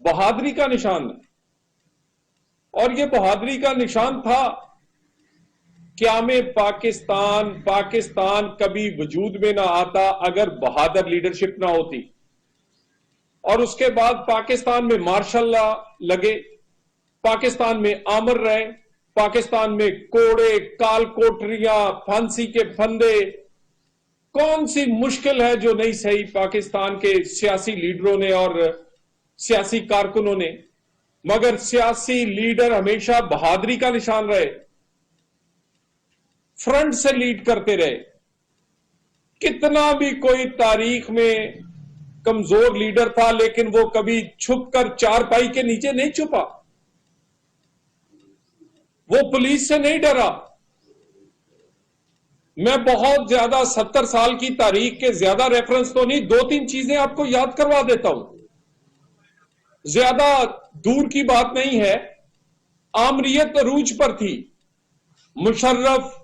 بہادری کا نشان ہے، اور یہ بہادری کا نشان تھا قیام پاکستان کبھی وجود میں نہ آتا اگر بہادر لیڈرشپ نہ ہوتی۔ اور اس کے بعد پاکستان میں مارشل لا لگے، پاکستان میں آمر رہے، پاکستان میں کوڑے، کال کوٹریاں، پھانسی کے پھندے، کون سی مشکل ہے جو نہیں سہی پاکستان کے سیاسی لیڈروں نے اور سیاسی کارکنوں نے، مگر سیاسی لیڈر ہمیشہ بہادری کا نشان رہے، فرنٹ سے لیڈ کرتے رہے۔ کتنا بھی کوئی تاریخ میں کمزور لیڈر تھا لیکن وہ کبھی چھپ کر چارپائی کے نیچے نہیں چھپا، وہ پولیس سے نہیں ڈرا۔ میں بہت زیادہ 70 سال کی تاریخ کے زیادہ ریفرنس تو نہیں، 2-3 چیزیں آپ کو یاد کروا دیتا ہوں، زیادہ دور کی بات نہیں ہے۔ آمریت عروج پر تھی، مشرف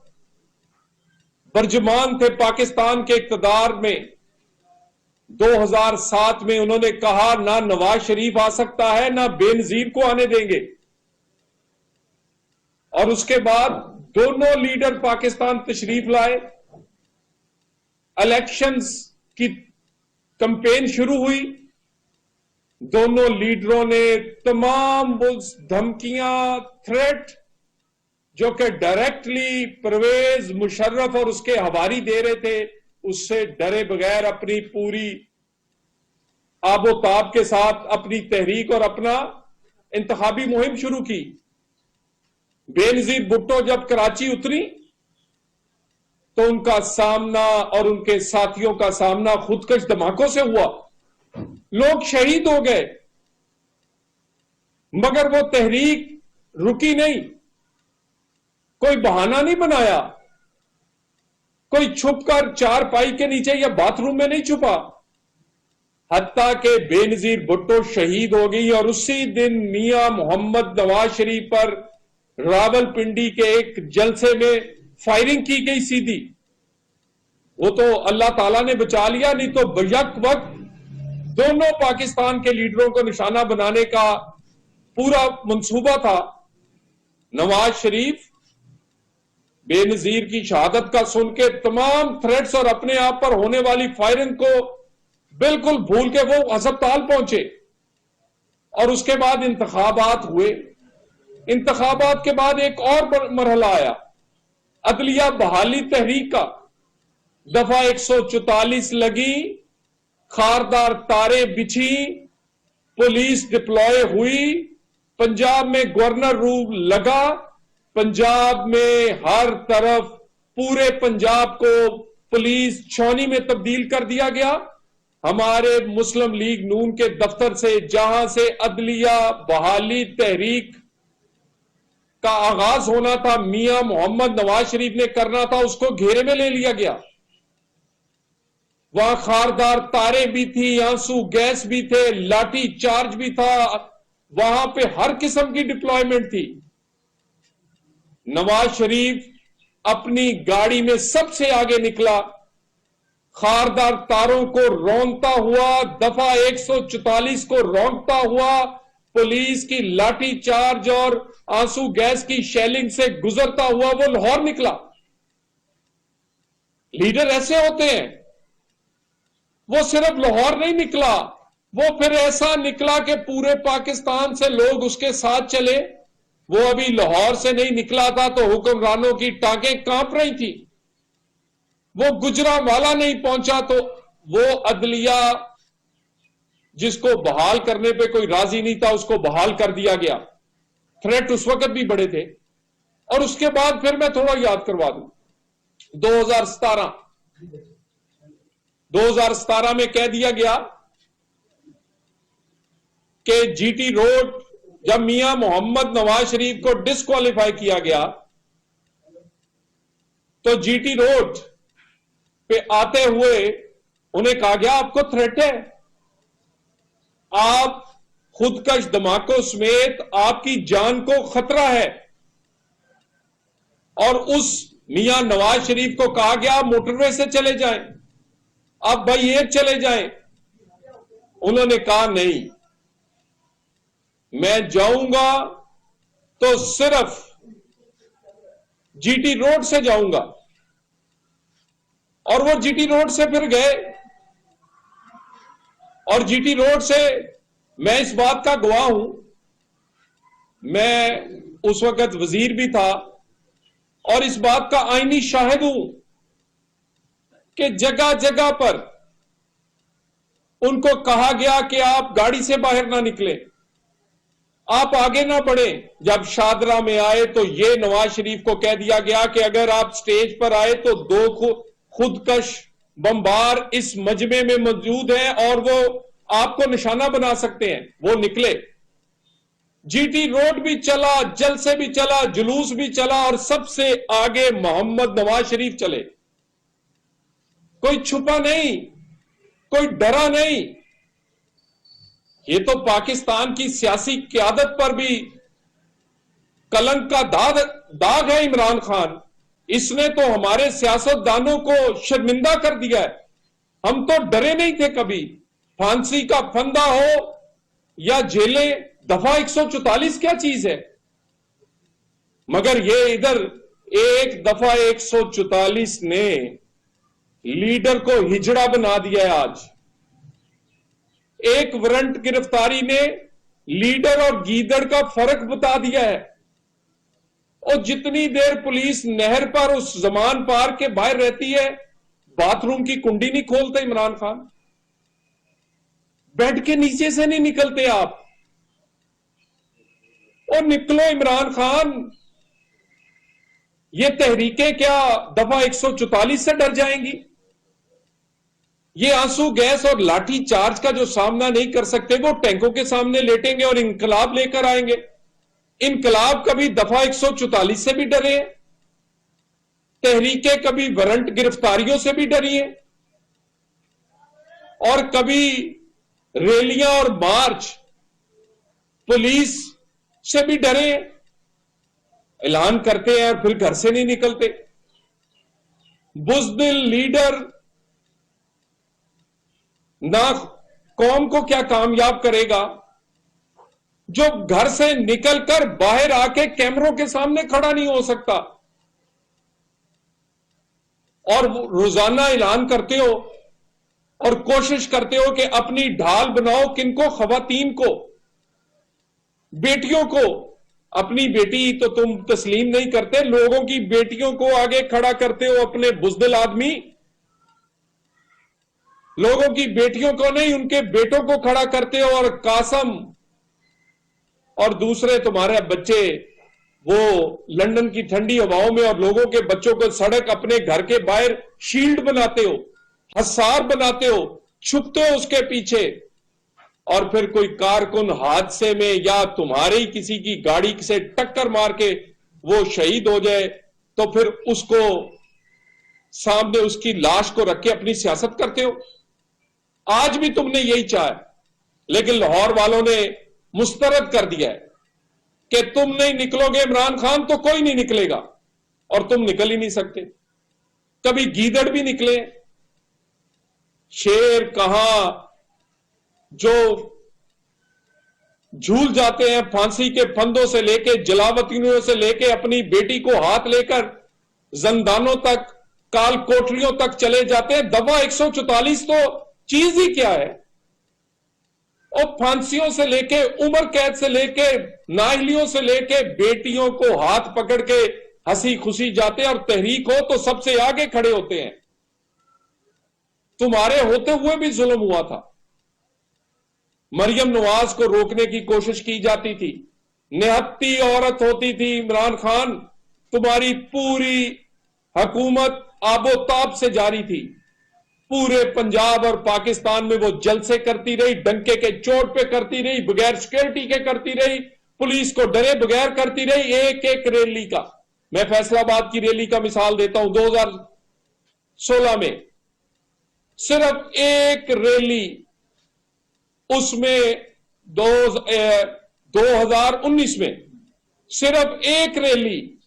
برجمان تھے پاکستان کے اقتدار میں، 2007 میں انہوں نے کہا نہ نواز شریف آ سکتا ہے نہ بے نظیر کو آنے دیں گے، اور اس کے بعد دونوں لیڈر پاکستان تشریف لائے، الیکشنز کی کمپین شروع ہوئی، دونوں لیڈروں نے تمام دھمکیاں، تھریٹ جو کہ ڈائریکٹلی پرویز مشرف اور اس کے حواری دے رہے تھے، اس سے ڈرے بغیر اپنی پوری آب و تاب کے ساتھ اپنی تحریک اور اپنا انتخابی مہم شروع کی۔ بے نظیر بھٹو جب کراچی اتری تو ان کا سامنا اور ان کے ساتھیوں کا سامنا خودکش دھماکوں سے ہوا، لوگ شہید ہو گئے، مگر وہ تحریک رکی نہیں، کوئی بہانہ نہیں بنایا، کوئی چھپ کر چارپائی کے نیچے یا باتھ روم میں نہیں چھپا، حتیٰ کہ بے نظیر بھٹو شہید ہو گئی اور اسی دن میاں محمد نواز شریف پر راول پنڈی کے ایک جلسے میں فائرنگ کی گئی سیدھی۔ وہ تو اللہ تعالیٰ نے بچا لیا، نہیں تو بیک وقت دونوں پاکستان کے لیڈروں کو نشانہ بنانے کا پورا منصوبہ تھا۔ نواز شریف بے نظیر کی شہادت کا سن کے تمام تھریٹس اور اپنے آپ پر ہونے والی فائرنگ کو بالکل بھول کے وہ ہسپتال پہنچے، اور اس کے بعد انتخابات ہوئے۔ انتخابات کے بعد ایک اور مرحلہ آیا، عدلیہ بحالی تحریک کا، دفعہ 144 لگی، خاردار تاریں بچھی، پولیس ڈپلوائے ہوئی، پنجاب میں گورنر رول لگا، پنجاب میں ہر طرف پورے پنجاب کو پولیس چھاؤنی میں تبدیل کر دیا گیا۔ ہمارے مسلم لیگ نون کے دفتر سے جہاں سے عدلیہ بحالی تحریک کا آغاز ہونا تھا، میاں محمد نواز شریف نے کرنا تھا، اس کو گھیرے میں لے لیا گیا۔ وہاں خاردار تاریں بھی تھی، آنسو گیس بھی تھے، لاٹھی چارج بھی تھا، وہاں پہ ہر قسم کی ڈپلائمنٹ تھی۔ نواز شریف اپنی گاڑی میں سب سے آگے نکلا، خاردار تاروں کو رونگتا ہوا، دفعہ 144 کو رونگتا ہوا، پولیس کی لاٹھی چارج اور آنسو گیس کی شیلنگ سے گزرتا ہوا وہ لاہور نکلا۔ لیڈر ایسے ہوتے ہیں، وہ صرف لاہور نہیں نکلا، وہ پھر ایسا نکلا کہ پورے پاکستان سے لوگ اس کے ساتھ چلے۔ وہ ابھی لاہور سے نہیں نکلا تھا تو حکمرانوں کی ٹانگیں کانپ رہی تھی، وہ گجرانوالہ نہیں پہنچا تو وہ عدلیہ جس کو بحال کرنے پہ کوئی راضی نہیں تھا اس کو بحال کر دیا گیا۔ تھریٹ اس وقت بھی بڑے تھے۔ اور اس کے بعد پھر میں تھوڑا یاد کروا دوں، 2017 میں کہہ دیا گیا کہ جی ٹی روڈ، جب میاں محمد نواز شریف کو ڈسکوالیفائی کیا گیا تو جی ٹی روڈ پہ آتے ہوئے انہیں کہا گیا آپ کو تھریٹ ہے، آپ خودکش دھماکوں سمیت آپ کی جان کو خطرہ ہے، اور اس میاں نواز شریف کو کہا گیا موٹر وے سے چلے جائیں، آپ بائی ایئر چلے جائیں۔ انہوں نے کہا نہیں، میں جاؤں گا تو صرف جی ٹی روڈ سے جاؤں گا. اور وہ جی ٹی روڈ سے پھر گئے, اور جی ٹی روڈ سے میں اس بات کا گواہ ہوں, میں اس وقت وزیر بھی تھا اور اس بات کا آئینی شاہد ہوں کہ جگہ جگہ پر ان کو کہا گیا کہ آپ گاڑی سے باہر نہ نکلیں, آپ آگے نہ بڑھیں. جب شادرہ میں آئے تو یہ نواز شریف کو کہہ دیا گیا کہ اگر آپ سٹیج پر آئے تو 2 خودکش بمبار اس مجمع میں موجود ہیں اور وہ آپ کو نشانہ بنا سکتے ہیں. وہ نکلے, جی ٹی روڈ بھی چلا, جلسے بھی چلا, جلوس بھی چلا, اور سب سے آگے محمد نواز شریف چلے. کوئی چھپا نہیں, کوئی ڈرا نہیں. یہ تو پاکستان کی سیاسی قیادت پر بھی کلنک کا داغ ہے عمران خان. اس نے تو ہمارے سیاست دانوں کو شرمندہ کر دیا ہے. ہم تو ڈرے نہیں تھے کبھی. پھانسی کا پھندہ ہو یا جیلیں, دفعہ 144 کیا چیز ہے؟ مگر یہ ادھر ایک دفعہ 144 نے لیڈر کو ہجڑا بنا دیا ہے. آج ایک وارنٹ گرفتاری نے لیڈر اور گیدڑ کا فرق بتا دیا ہے. اور جتنی دیر پولیس نہر پر اس زمان پار کے باہر رہتی ہے, باتھ روم کی کنڈی نہیں کھولتے عمران خان, بیڈ کے نیچے سے نہیں نکلتے آپ. اور نکلو عمران خان. یہ تحریکیں کیا دفعہ 144 سے ڈر جائیں گی؟ یہ آنسو گیس اور لاٹھی چارج کا جو سامنا نہیں کر سکتے وہ ٹینکوں کے سامنے لیٹیں گے اور انقلاب لے کر آئیں گے. انقلاب کبھی دفعہ 144 سے بھی ڈرے ہیں, تحریکیں کبھی وارنٹ گرفتاریوں سے بھی ڈری ہیں, اور کبھی ریلیاں اور مارچ پولیس سے بھی ڈرے ہیں. اعلان کرتے ہیں اور پھر گھر سے نہیں نکلتے. بزدل لیڈر نہ قوم کو کیا کامیاب کرے گا جو گھر سے نکل کر باہر آ کے کیمروں کے سامنے کھڑا نہیں ہو سکتا, اور روزانہ اعلان کرتے ہو اور کوشش کرتے ہو کہ اپنی ڈھال بناؤ. کن کو؟ خواتین کو, بیٹیوں کو. اپنی بیٹی تو تم تسلیم نہیں کرتے, لوگوں کی بیٹیوں کو آگے کھڑا کرتے ہو. اپنے بزدل آدمی لوگوں کی بیٹیوں کو نہیں, ان کے بیٹوں کو کھڑا کرتے ہو. اور قاسم اور دوسرے تمہارے بچے وہ لندن کی ٹھنڈی ہواؤں میں اور لوگوں کے بچوں کو سڑک اپنے گھر کے باہر شیلڈ بناتے ہو, حصار بناتے ہو, چھپتے ہو اس کے پیچھے. اور پھر کوئی کارکن حادثے میں یا تمہاری کسی کی گاڑی سے ٹکر مار کے وہ شہید ہو جائے تو پھر اس کو سامنے اس کی لاش کو رکھ کے اپنی سیاست کرتے ہو. آج بھی تم نے یہی چاہا, لیکن لاہور والوں نے مسترد کر دیا ہے کہ تم نہیں نکلو گے عمران خان تو کوئی نہیں نکلے گا, اور تم نکل ہی نہیں سکتے. کبھی گیدڑ بھی نکلے, شیر کہاں جو جھول جاتے ہیں پھانسی کے پھندوں سے لے کے, جلاوطنوں سے لے کے, اپنی بیٹی کو ہاتھ لے کر زندانوں تک, کال کوٹریوں تک چلے جاتے ہیں. دفعہ 144 تو چیز ہی کیا ہے؟ اور پھانسیوں سے لے کے, عمر قید سے لے کے, نااہلیوں سے لے کے بیٹیوں کو ہاتھ پکڑ کے ہنسی خوشی جاتے ہیں, اور تحریک ہو تو سب سے آگے کھڑے ہوتے ہیں. تمہارے ہوتے ہوئے بھی ظلم ہوا تھا. مریم نواز کو روکنے کی کوشش کی جاتی تھی, نہتی عورت ہوتی تھی. عمران خان تمہاری پوری حکومت آب و تاب سے جاری تھی, پورے پنجاب اور پاکستان میں وہ جلسے کرتی رہی, ڈنکے کے چوٹ پہ کرتی رہی, بغیر سیکورٹی کے کرتی رہی, پولیس کو ڈرے بغیر کرتی رہی. ایک ایک ریلی کا, میں فیصل آباد کی ریلی کا مثال دیتا ہوں. 2016 میں صرف ایک ریلی, اس میں 2019 میں صرف ایک ریلی,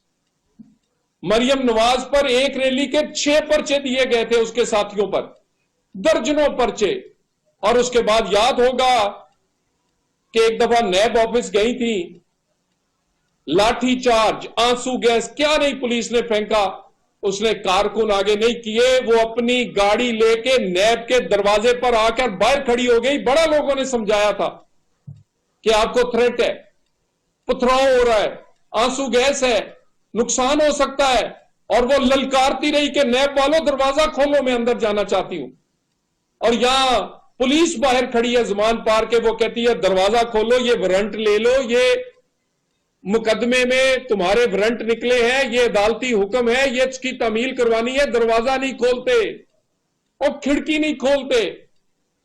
مریم نواز پر ایک ریلی کے 6 پرچے دیے گئے تھے, اس کے ساتھیوں پر درجنوں پرچے. اور اس کے بعد یاد ہوگا کہ ایک دفعہ نیب آفس گئی تھی, لاٹھی چارج, آنسو گیس, کیا نہیں پولیس نے پھینکا, اس نے کارکن آگے نہیں کیے, وہ اپنی گاڑی لے کے نیب کے دروازے پر آ کر باہر کھڑی ہو گئی. بڑا لوگوں نے سمجھایا تھا کہ آپ کو تھریٹ ہے, پتھراؤ ہو رہا ہے, آنسو گیس ہے, نقصان ہو سکتا ہے, اور وہ للکارتی رہی کہ نیب والوں دروازہ کھولو, میں اندر جانا چاہتی ہوں. اور یہاں پولیس باہر کھڑی ہے زمان پار کے, وہ کہتی ہے دروازہ کھولو, یہ وارنٹ لے لو, یہ مقدمے میں تمہارے وارنٹ نکلے ہیں, یہ عدالتی حکم ہے, یہ اس کی تعمیل کروانی ہے, دروازہ نہیں کھولتے اور کھڑکی نہیں کھولتے,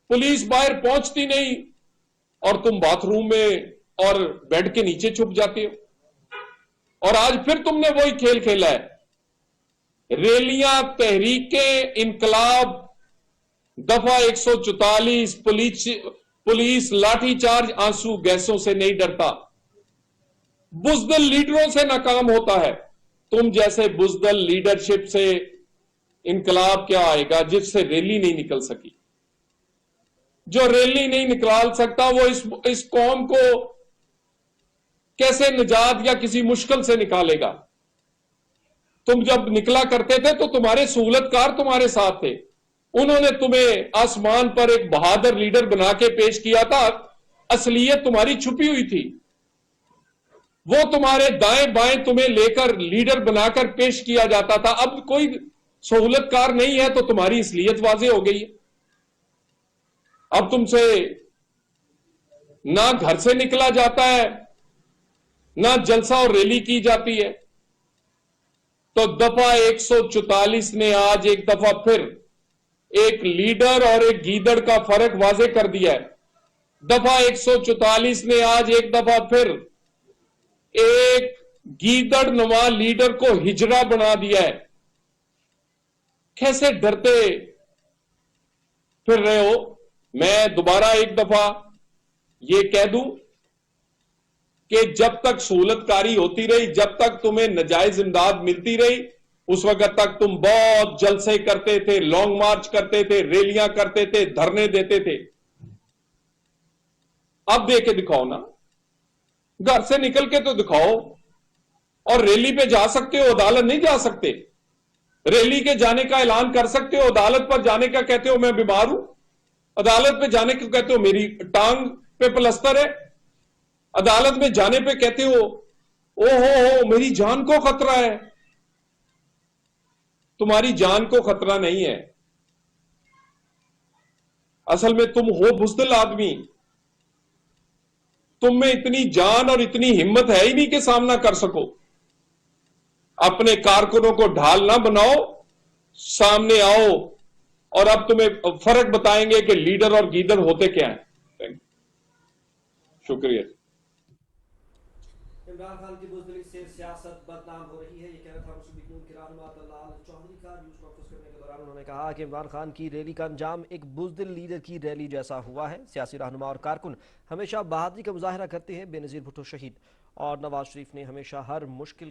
پولیس باہر پہنچتی نہیں, اور تم باتھ روم میں اور بیڈ کے نیچے چھپ جاتے ہو. اور آج پھر تم نے وہی کھیل کھیلا ہے. ریلیاں, تحریکیں, انقلاب, دفعہ 144, پولیس لاٹھی چارج, آنسو گیسوں سے نہیں ڈرتا, بزدل لیڈروں سے ناکام ہوتا ہے. تم جیسے بزدل لیڈرشپ سے انقلاب کیا آئے گا جس سے ریلی نہیں نکل سکی؟ جو ریلی نہیں نکال سکتا وہ اس قوم کو کیسے نجات یا کسی مشکل سے نکالے گا؟ تم جب نکلا کرتے تھے تو تمہارے سہولت کار تمہارے ساتھ تھے, انہوں نے تمہیں آسمان پر ایک بہادر لیڈر بنا کے پیش کیا تھا, اصلیت تمہاری چھپی ہوئی تھی. وہ تمہارے دائیں بائیں تمہیں لے کر لیڈر بنا کر پیش کیا جاتا تھا. اب کوئی سہولت کار نہیں ہے تو تمہاری اصلیت واضح ہو گئی ہے. اب تم سے نہ گھر سے نکلا جاتا ہے, نہ جلسہ اور ریلی کی جاتی ہے. تو دفعہ 144 نے آج ایک دفعہ پھر ایک لیڈر اور ایک گیدڑ کا فرق واضح کر دیا ہے. دفعہ 144 نے آج ایک دفعہ پھر ایک گیدڑ نما لیڈر کو ہجڑا بنا دیا ہے. کیسے ڈرتے پھر رہے ہو؟ میں دوبارہ ایک دفعہ یہ کہہ دوں کہ جب تک سہولت کاری ہوتی رہی, جب تک تمہیں نجائز امداد ملتی رہی, اس وقت تک تم بہت جلسے کرتے تھے, لانگ مارچ کرتے تھے, ریلیاں کرتے تھے, دھرنے دیتے تھے. اب دے کے دکھاؤ نا, گھر سے نکل کے تو دکھاؤ. اور ریلی پہ جا سکتے ہو, عدالت نہیں جا سکتے. ریلی کے جانے کا اعلان کر سکتے ہو, عدالت پر جانے کا کہتے ہو میں بیمار ہوں, عدالت پہ جانے کو کہتے ہو میری ٹانگ پہ پلستر ہے, عدالت میں جانے پہ کہتے ہو او ہو میری جان کو خطرہ ہے. تمہاری جان کو خطرہ نہیں ہے, اصل میں تم ہو بزدل آدمی. تم میں اتنی جان اور اتنی ہمت ہے ہی نہیں کہ سامنا کر سکو. اپنے کارکنوں کو ڈھال نہ بناؤ, سامنے آؤ, اور اب تمہیں فرق بتائیں گے کہ لیڈر اور گیدڑ ہوتے کیا ہیں. شکریہ. عمران خان کی بزدلی سے سیاست بدنام ہو رہی ہے, یہ کہہ رہا تھا مسلم لیگ نون کے رہنما طلال چودھری کا. نیوز کانفرنس کرنے کے دوران انہوں نے کہا کہ عمران خان کی ریلی کا انجام ایک بزدل لیڈر کی ریلی جیسا ہوا ہے. سیاسی رہنما اور کارکن ہمیشہ بہادری کا مظاہرہ کرتے ہیں. بے نظیر بھٹو شہید اور نواز شریف نے ہمیشہ ہر مشکل